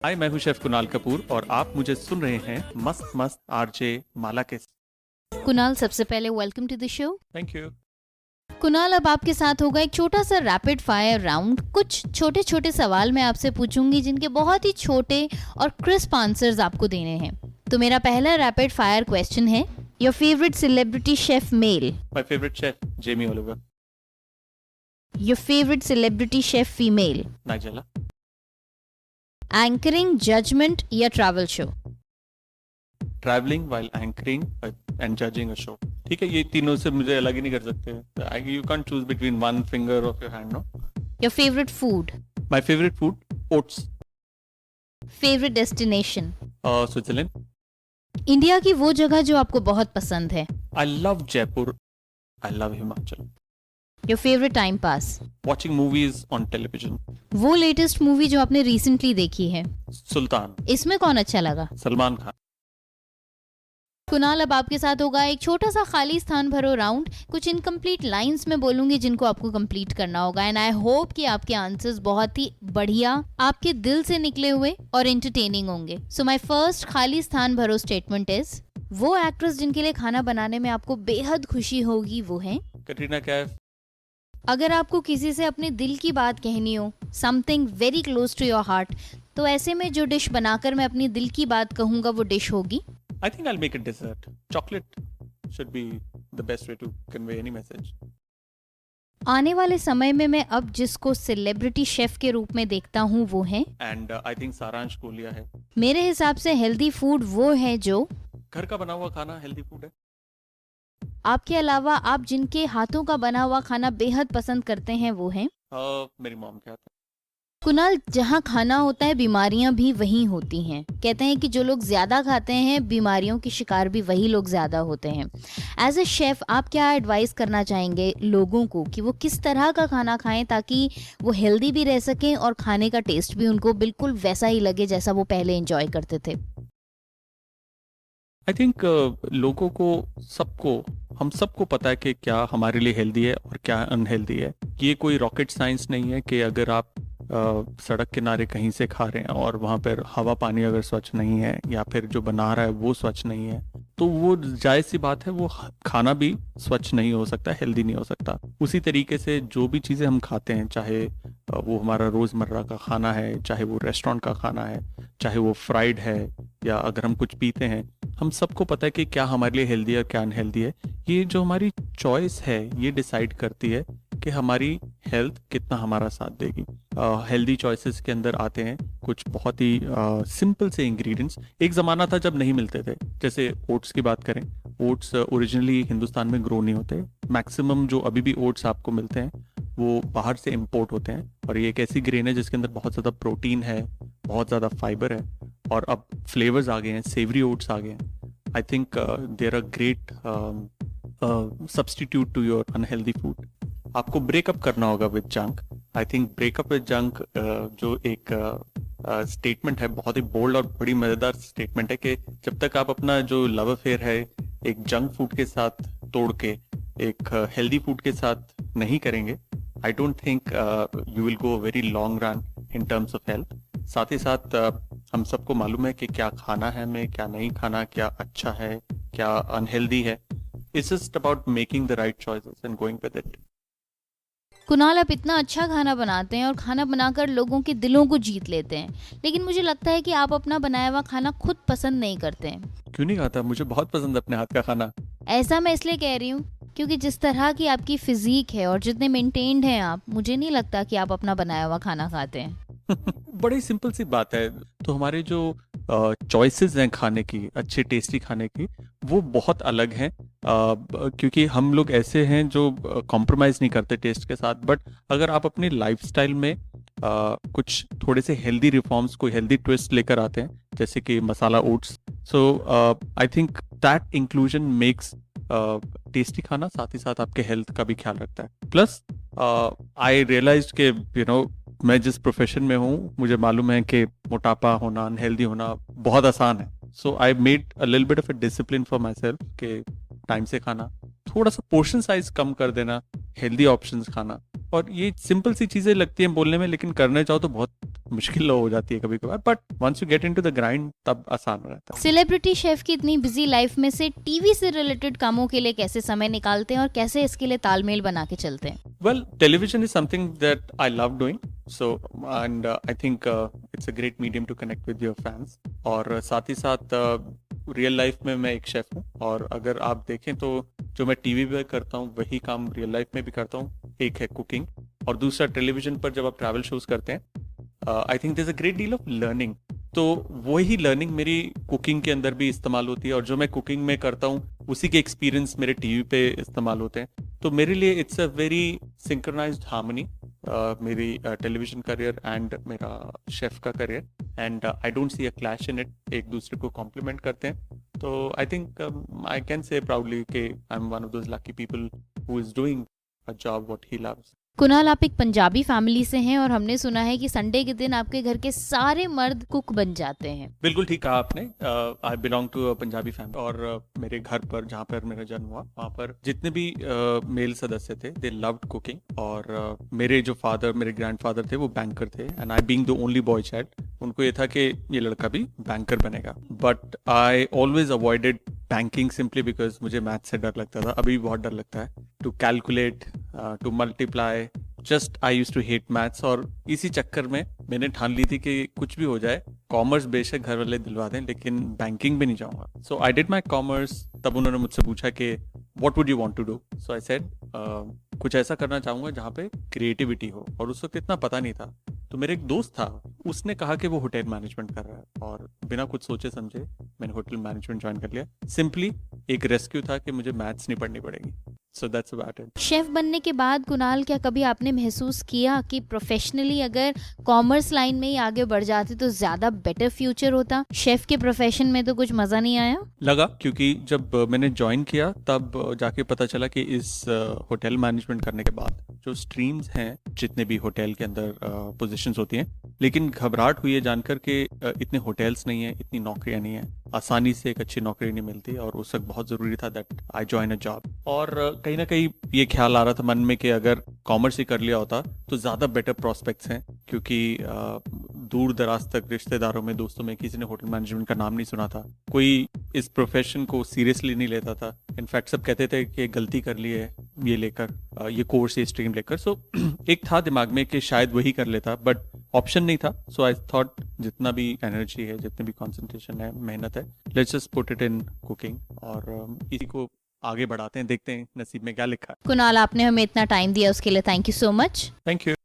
हाय, मैं हूँ शेफ कुणाल कपूर और आप मुझे सुन रहे हैं मस्त मस्त आरजे माला के। कुणाल, सबसे पहले welcome to the show. Thank you. Kunal, अब आपके साथ होगा एक छोटा सा रैपिड फायर राउंड। कुछ छोटे छोटे सवाल मैं आपसे पूछूंगी जिनके बहुत ही छोटे और क्रिस्प आंसर्स आपको देने हैं। तो मेरा पहला रैपिड फायर क्वेश्चन है, your favourite celebrity chef male? My favourite chef Jamie Oliver. Your favourite celebrity chef female? Nigella. Anchoring, judgement या travel show? Travelling while anchoring and judging a show. ठीक है, ये तीनों से मुझे अलग ही नहीं कर सकते। You can choose between one finger of your hand, no. Your favourite food? My favourite food oats. Favourite destination? Switzerland. India की वो जगह जो आपको बहुत पसंद है? I love Jaipur. I love Himachal. Your favourite time pass? Watching movies on television. वो latest movie जो आपने रिसेंटली देखी है? सुल्तान। इसमें कौन अच्छा लगा? सलमान खान। कुणाल, अब आपके साथ होगा एक छोटा सा खाली स्थान भरो राउंड। कुछ इनकम्प्लीट लाइंस में बोलूंगी जिनको आपको कंप्लीट करना होगा, एंड आई होप कि आपके आंसर्स बहुत ही बढ़िया, आपके दिल से निकले हुए और एंटरटेनिंग होंगे। सो माय फर्स्ट खाली स्थान भरो स्टेटमेंट इज, वो एक्ट्रेस जिनके लिए खाना बनाने में आपको बेहद खुशी होगी वो है? कटरीना कैफ। अगर आपको किसी से अपने दिल की बात कहनी हो, something very close to your heart, तो ऐसे में जो डिश बनाकर मैं अपनी दिल की बात कहूंगा वो डिश होगी? I think I'll make a dessert. Chocolate should be the best way to convey any message. आने वाले समय में मैं अब जिसको सेलिब्रिटी शेफ के रूप में देखता हूँ वो है, And I think सारांश कोलिया है। मेरे हिसाब से हेल्दी फूड वो है जो घर का बना हुआ खाना हेल्दी फूड है। आपके अलावा आप जिनके हाथों का बना हुआ खाना बेहद पसंद करते हैं वो है? मेरी मॉम के हाथ है। कुणाल, जहाँ खाना होता है बीमारियां भी वहीं होती हैं। कहते हैं कि जो लोग ज्यादा खाते हैं बीमारियों के शिकार भी वही लोग ज्यादा होते हैं। एज ए शेफ आप क्या एडवाइस करना चाहेंगे लोगों को कि वो किस तरह का खाना खाएं ताकि वो हेल्दी भी रह सकें और खाने का टेस्ट भी उनको बिल्कुल वैसा ही लगे जैसा वो पहले एंजॉय करते थे? आई थिंक लोगों को, सबको, हम सबको पता है कि क्या हमारे लिए हेल्दी है और क्या अनहेल्दी है। ये कोई रॉकेट साइंस नहीं है कि अगर आप सड़क किनारे कहीं से खा रहे हैं और वहाँ पर हवा पानी अगर स्वच्छ नहीं है या फिर जो बना रहा है वो स्वच्छ नहीं है, तो वो जायज़ सी बात है, वो खाना भी स्वच्छ नहीं हो सकता, हेल्दी नहीं हो सकता। उसी तरीके से जो भी चीज़ें हम खाते हैं, चाहे वो हमारा रोज़मर्रा का खाना है, चाहे वो रेस्टोरेंट का खाना है, चाहे वो फ्राइड है, या अगर हम कुछ पीते हैं, हम सबको पता है कि क्या हमारे लिए हेल्दी है और क्या अनहेल्दी है। ये जो हमारी चॉइस है ये डिसाइड करती है कि हमारी हेल्थ कितना हमारा साथ देगी। हेल्दी चॉइसेस के अंदर आते हैं कुछ बहुत ही सिंपल से इंग्रेडिएंट्स। एक ज़माना था जब नहीं मिलते थे, जैसे ओट्स की बात करें। ओट्स ओरिजिनली हिंदुस्तान में ग्रो नहीं होते। मैक्सिमम जो अभी भी ओट्स आपको मिलते हैं वो बाहर से इंपोर्ट होते हैं, और ये एक ऐसी ग्रेन है जिसके अंदर बहुत ज़्यादा प्रोटीन है, बहुत ज़्यादा फाइबर है, और अब फ्लेवर्स आ गए हैं, सेवरी ओट्स आ गए हैं। I think there are great substitute to your unhealthy food. आपको ब्रेकअप करना होगा with junk. I think breakup with junk जो एक स्टेटमेंट है, बहुत ही बोल्ड और बड़ी मजेदार स्टेटमेंट है कि जब तक आप अपना जो लव अफेयर है एक जंक फूड के साथ तोड़ के एक हेल्दी फूड के साथ नहीं करेंगे, I don't think you will go very long run in terms of health. साथ ही साथ हम सबको मालूम है कि क्या खाना है हमें, क्या नहीं खाना, क्या अच्छा है, क्या अनहेल्दी है। It's just about making the right choices and going with it. Kunal, आप इतना अच्छा खाना बनाते हैं और खाना बनाकर लोगों के दिलों को जीत लेते हैं, लेकिन मुझे लगता है कि आप अपना बनाया हुआ खाना खुद पसंद नहीं करते हैं। क्यों नहीं खाता? मुझे बहुत पसंद है अपने हाथ का खाना। ऐसा मैं इसलिए कह रही हूँ क्योंकि जिस तरह की आपकी फिजिक है और जितने मेंटेन्ड हैं आप, मुझे नहीं लगता कि आप अपना बनाया हुआ खाना खाते हैं। बड़ी सिंपल सी बात है। तो हमारे जो चॉइसेस हैं खाने की, अच्छे टेस्टी खाने की, वो बहुत अलग हैं, क्योंकि हम लोग ऐसे हैं जो कॉम्प्रोमाइज़ नहीं करते टेस्ट के साथ। बट अगर आप अपनी लाइफस्टाइल में कुछ थोड़े से हेल्दी रिफॉर्म्स, कोई हेल्दी ट्विस्ट लेकर आते हैं, जैसे कि masala oats, so I think that inclusion makes tasty खाना, साथ ही साथ आपके हेल्थ का भी ख्याल रखता है। प्लस आई रियलाइज के मैं जिस प्रोफेशन में हूँ, मुझे मालूम है कि मोटापा होना, अनहेल्दी होना बहुत आसान है। So I made a little bit of a discipline for myself कि टाइम से खाना, थोड़ा सा पोर्शन साइज कम कर देना, हेल्दी ऑप्शंस खाना। और ये सिंपल सी चीज़ें लगती हैं बोलने में, लेकिन करने जाओ तो बहुत मुश्किल हो जाती है कभी कभार, but once you get into the grind तब आसान रहता है। सेलिब्रिटी शेफ की इतनी बिजी लाइफ में से टीवी से रिलेटेड कामों के लिए कैसे समय निकालते हैं और कैसे इसके लिए तालमेल बना के चलते हैं? Well, television is something that I love doing. So, and I think it's a great medium to connect with your fans. और साथ ही साथ रियल लाइफ में मैं एक शेफ हूँ, और अगर आप देखें तो जो मैं टीवी पे करता हूँ वही काम रियल लाइफ में भी करता हूँ। एक है कुकिंग, और दूसरा टेलीविजन पर जब आप ट्रैवल शोज करते हैं, I think there is a great deal of learning. तो वही लर्निंग मेरी कुकिंग के अंदर भी इस्तेमाल होती है, और जो मैं कुकिंग में करता हूँ उसी के एक्सपीरियंस मेरे टीवी पे इस्तेमाल होते हैं। तो मेरे लिए it's a very synchronised harmony, मेरी टेलीविजन करियर एंड मेरा शेफ का career, and I don't see a clash in it. एक दूसरे को कॉम्प्लीमेंट करते हैं। तो I think I can say proudly कि I am one of those lucky people who is doing a job what he loves. Kunal, आप एक Punjabi family से हैं और हमने सुना है कि संडे के दिन आपके घर के सारे मर्द कुक बन जाते हैं। बिल्कुल ठीक कहा आपने। I belong to Punjabi family, और मेरे घर पर जहाँ पर मेरा जन्म हुआ वहाँ पर जितने भी मेल सदस्य थे दे लव्ड कुकिंग। और मेरे जो फादर, मेरे ग्रैंडफादर थे, वो बैंकर थे, and I being the only boy child, उनको ये था कि ये लड़का भी बैंकर बनेगा। But I always avoided banking simply because मुझे मैथ से डर लगता था, अभी भी बहुत डर लगता है। To calculate, to multiply, just I use to hate maths. और इसी चक्कर में मैंने ठान ली थी कि कुछ भी हो जाए, कॉमर्स बेशक घर वाले दिलवा दें लेकिन बैंकिंग भी नहीं जाऊंगा। So I did my commerce. तब उन्होंने मुझसे पूछा कि what would you want to do? So I said कुछ ऐसा करना चाहूंगा जहाँ पे क्रिएटिविटी हो, और उस वक्त इतना पता नहीं था। तो मेरे एक दोस्त था, उसने कहा कि वो होटल मैनेजमेंट कर रहा है, और बिना कुछ सोचे समझे मैंने होटल मैनेजमेंट ज्वाइन कर लिया। सिंपली एक रेस्क्यू था कि मुझे मैथ्स नहीं पढ़नी पड़ेगी। So that's about it. Chef बनने के बाद कुणाल, क्या कभी आपने महसूस किया कि प्रोफेशनली अगर कॉमर्स लाइन में ही आगे बढ़ जाते तो ज्यादा बेटर फ्यूचर होता? शेफ के प्रोफेशन में तो कुछ मजा नहीं आया? लगा, क्योंकि जब मैंने ज्वाइन किया तब जाके पता चला कि इस होटल मैनेजमेंट करने के बाद जो स्ट्रीम्स हैं, जितने भी होटल के अंदर पोजीशंस होती हैं, लेकिन घबराहट हुई है जानकर कि इतने होटल्स नहीं है, इतनी नौकरियां नहीं है, आसानी से एक अच्छी नौकरी नहीं मिलती, और उस वक्त बहुत ज़रूरी था that I join a job. और कहीं ना कहीं ये ख्याल आ रहा था मन में कि अगर कॉमर्स ही कर लिया होता तो ज़्यादा बेटर प्रॉस्पेक्ट्स हैं, क्योंकि दूर दराज तक रिश्तेदारों में, दोस्तों में किसी ने होटल मैनेजमेंट का नाम नहीं सुना था, कोई इस प्रोफेशन को सीरियसली नहीं लेता था। इनफैक्ट सब कहते थे कि गलती कर ली है ये लेकर, ये कोर्स, ये स्ट्रीम लेकर। सो एक था दिमाग में कि शायद वही कर लेता, बट ऑप्शन नहीं था। सो आई थॉट जितना भी एनर्जी है, जितनी भी कंसंट्रेशन है, मेहनत है, let's just put it in cooking, और इसी को आगे बढ़ाते हैं, देखते हैं नसीब में क्या लिखा है। कुणाल, आपने हमें इतना टाइम दिया उसके लिए thank you so much. Thank you.